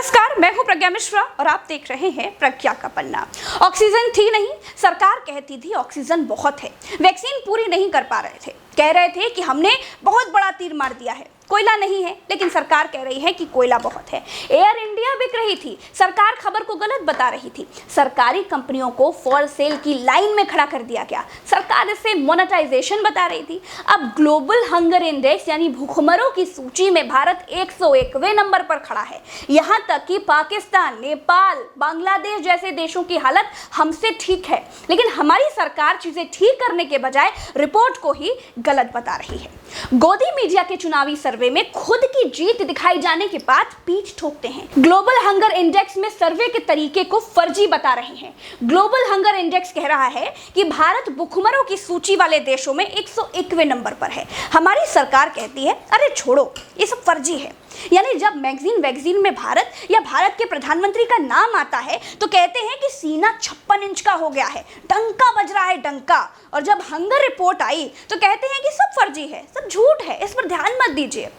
नमस्कार, मैं हूं प्रज्ञा मिश्रा और आप देख रहे हैं प्रज्ञा का पन्ना। ऑक्सीजन थी नहीं, सरकार कहती थी ऑक्सीजन बहुत है। वैक्सीन पूरी नहीं कर पा रहे थे, कह रहे थे कि हमने बहुत बड़ा तीर मार दिया है। कोयला नहीं है, लेकिन सरकार कह रही है कि कोयला बहुत है। एयर इंडिया बिक रही थी, सरकार खबर को गलत बता रही थी। सरकारी कंपनियों को फॉर सेल की लाइन में खड़ा कर दिया गया, सरकार इसे मोनेटाइजेशन बता रही थी। अब ग्लोबल हंगर इंडेक्स यानी भूखमरों की सूची में भारत 101वें नंबर पर खड़ा है। यहाँ तक कि पाकिस्तान, नेपाल, बांग्लादेश जैसे देशों की हालत हमसे ठीक है, लेकिन हमारी सरकार चीजें ठीक करने के बजाय रिपोर्ट को ही गलत बता रही है। गोदी मीडिया के चुनावी सर्वे में खुद की जीत दिखाई जाने के बाद पीठ ठोकते हैं। ग्लोबल हंगर इंडेक्स में सर्वे के तरीके को फर्जी बता रहे हैं। ग्लोबल हंगर इंडेक्स कह रहा है कि भारत भूखमरों की सूची वाले देशों में 101वें नंबर पर है। हमारी सरकार कहती है अरे छोड़ो, ये सब फर्जी है। यानी जब मैगजीन में भारत या भारत के प्रधानमंत्री का नाम आता है तो कहते हैं कि सीना 56 इंच का हो गया है, डंका बज रहा है, डंका। और जब हंगर रिपोर्ट आई तो कहते हैं कि सब फर्जी है, सब झूठ है, इस पर ध्यान मत दीजिए।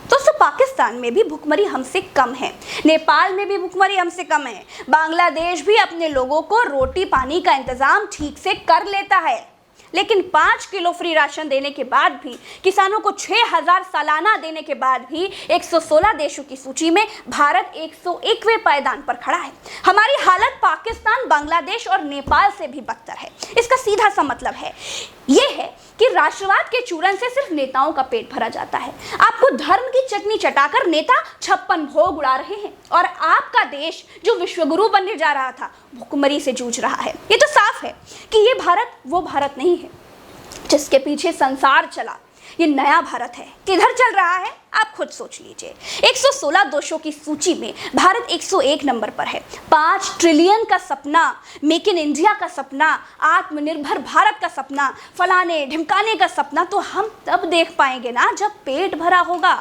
दोस्तों, पाकिस्तान में भी भुखमरी हमसे कम है, नेपाल में भी भुखमरी हमसे कम है, बांग्लादेश भी अपने लोगों को रोटी पानी का इंतजाम ठीक से कर लेता है। लेकिन 5 किलो फ्री राशन देने के बाद भी, किसानों को 6000 सालाना देने के बाद भी 116 देशों की सूची में भारत 101वें पायदान पर खड़ा है। हमारी हालत पाकिस्तान, बांग्लादेश और नेपाल से भी बदतर है। इसका सीधा सा मतलब है ये है कि राष्ट्रवाद के चूरन से सिर्फ नेताओं का पेट भरा जाता है। आपको धर्म की चटनी चटाकर नेता 56 भोग उड़ा रहे हैं और आपका देश जो विश्वगुरु बनने जा रहा था भुखमरी से जूझ रहा है। ये तो साफ है कि ये भारत वो भारत नहीं है जिसके पीछे संसार चला। ये नया भारत है। किधर चल रहा है आप खुद सोच लीजिए। 116 देशों की सूची में भारत 101 नंबर पर है। 5 ट्रिलियन का सपना, मेक इन इंडिया का सपना, आत्मनिर्भर भारत का सपना, फलाने ढिमकाने का सपना तो हम तब देख पाएंगे ना जब पेट भरा होगा।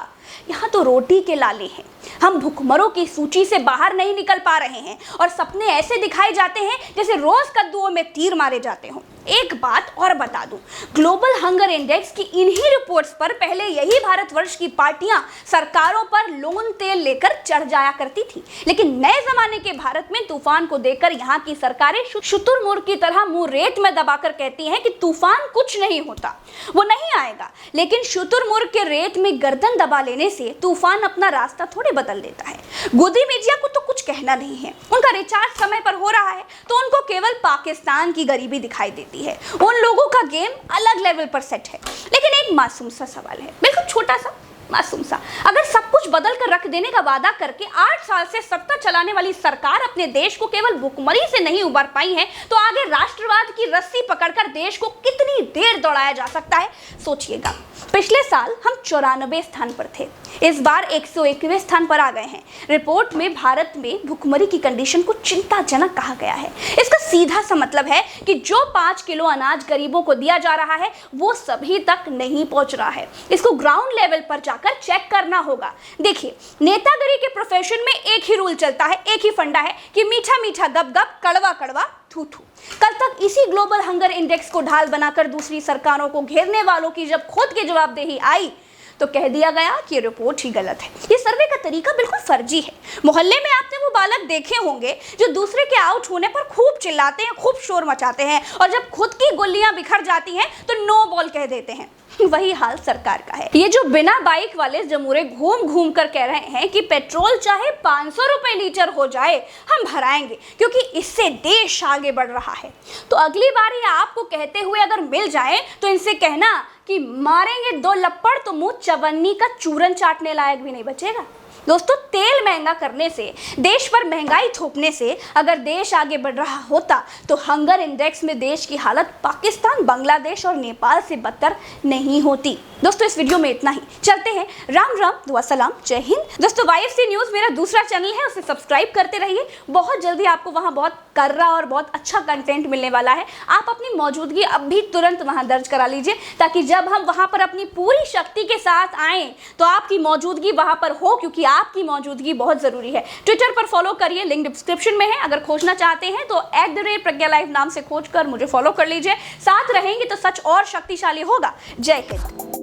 यहाँ तो रोटी के लाले हैं। हम भुखमरों की सूची से बाहर नहीं निकल पा रहे हैं और सपने ऐसे दिखाए जाते हैं जैसे रोज कद्दुओं में तीर मारे जाते हों। एक बात और बता दूं, ग्लोबल हंगर इंडेक्स की इन्हीं रिपोर्ट्स पर पहले यही भारतवर्ष की पार्टियां सरकारों पर लोन तेल लेकर चढ़ जाया करती थी। लेकिन नए जमाने के भारत में तूफान को देखकर यहाँ की सरकारें शुतुरमुर्ग की तरह मुंह रेत में दबाकर कहती हैं कि तूफान कुछ नहीं होता, वो नहीं आएगा। लेकिन शुतुरमुर्ग के रेत में गर्दन दबा लेने से तूफान अपना रास्ता थोड़े बदल देता है। गोदी मीडिया को तो कुछ कहना नहीं है, उनका रिचार्ज समय पर हो रहा है तो उनको केवल पाकिस्तान की गरीबी दिखाई देती है। उन लोगों का गेम अलग लेवल पर सेट है। लेकिन एक मासूम सा सवाल है, बिल्कुल छोटा सा मासूम सा। अगर सब कुछ बदल कर रख देने का वादा करके 8 साल से सत्ता चलाने वाली सरकार अपने देश को केवल भुखमरी से नहीं उबर पाई है तो आगे राष्ट्रवाद की रस्सी पकड़कर देश को कितनी देर दौड़ाया जा सकता है, सोचिएगा। पिछले साल हम 94 स्थान पर थे, इस बार 101वें स्थान पर आ गए हैं। रिपोर्ट में भारत में भुखमरी की कंडीशन को चिंताजनक कहा गया है। इसका सीधा सा मतलब है कि जो 5 किलो अनाज गरीबों को दिया जा रहा है वो सभी तक नहीं पहुंच रहा है। इसको ग्राउंड लेवल पर जाकर चेक करना होगा। देखिए, नेतागिरी के प्रोफेशन में एक ही रूल चलता है, एक ही फंडा है कि मीठा मीठा गप गप, कड़वा कड़वा थू थू। कल तक इसी ग्लोबल हंगर इंडेक्स को ढाल बनाकर दूसरी सरकारों को घेरने वालों की जब खुद की जवाबदेही आई तो कह दिया गया कि रिपोर्ट ही गलत है। ये सर्वे का तरीका बिल्कुल फर्जी है। मोहल्ले में आपने वो बालक देखे होंगे जो दूसरे के आउट होने पर खूब चिल्लाते हैं, खूब शोर मचाते हैं और जब खुद की गुल्लियां बिखर जाती हैं तो नो बॉल कह देते हैं। वही हाल सरकार का है। ये जो बिना बाइक वाले जमूरे घूम घूम कर कह रहे हैं कि पेट्रोल चाहे 500 रुपए लीटर हो जाए हम भराएंगे क्योंकि इससे देश आगे बढ़ रहा है, तो अगली बार ये आपको कहते हुए अगर मिल जाए तो इनसे कहना कि मारेंगे 2 लप्पड़ तो मुंह चवन्नी का चूरन चाटने लायक भी नहीं बचेगा। दोस्तों, तेल महंगा करने से, देश पर महंगाई थोपने से अगर देश आगे बढ़ रहा होता तो हंगर इंडेक्स में देश की हालत पाकिस्तान, बांग्लादेश और नेपाल से बदतर नहीं होती। दोस्तों, इस वीडियो में इतना ही। चलते हैं। राम राम, दुआ सलाम, जय हिंद। दोस्तों, YFC न्यूज़ मेरा दूसरा चैनल है, उसे सब्सक्राइब करते रहिए। बहुत जल्दी आपको वहाँ बहुत कर्रा और बहुत अच्छा कंटेंट मिलने वाला है। आप अपनी मौजूदगी अब भी तुरंत वहाँ दर्ज करा लीजिए ताकि जब हम वहाँ पर अपनी पूरी शक्ति के साथ आएँ तो आपकी मौजूदगी वहाँ पर हो, क्योंकि आपकी मौजूदगी बहुत ज़रूरी है। ट्विटर पर फॉलो करिए, लिंक डिस्क्रिप्शन में है। अगर खोजना चाहते हैं तो @प्रज्ञा नाम से खोज कर मुझे फॉलो कर लीजिए। साथ रहेंगे तो सच और शक्तिशाली होगा। जय हिंद।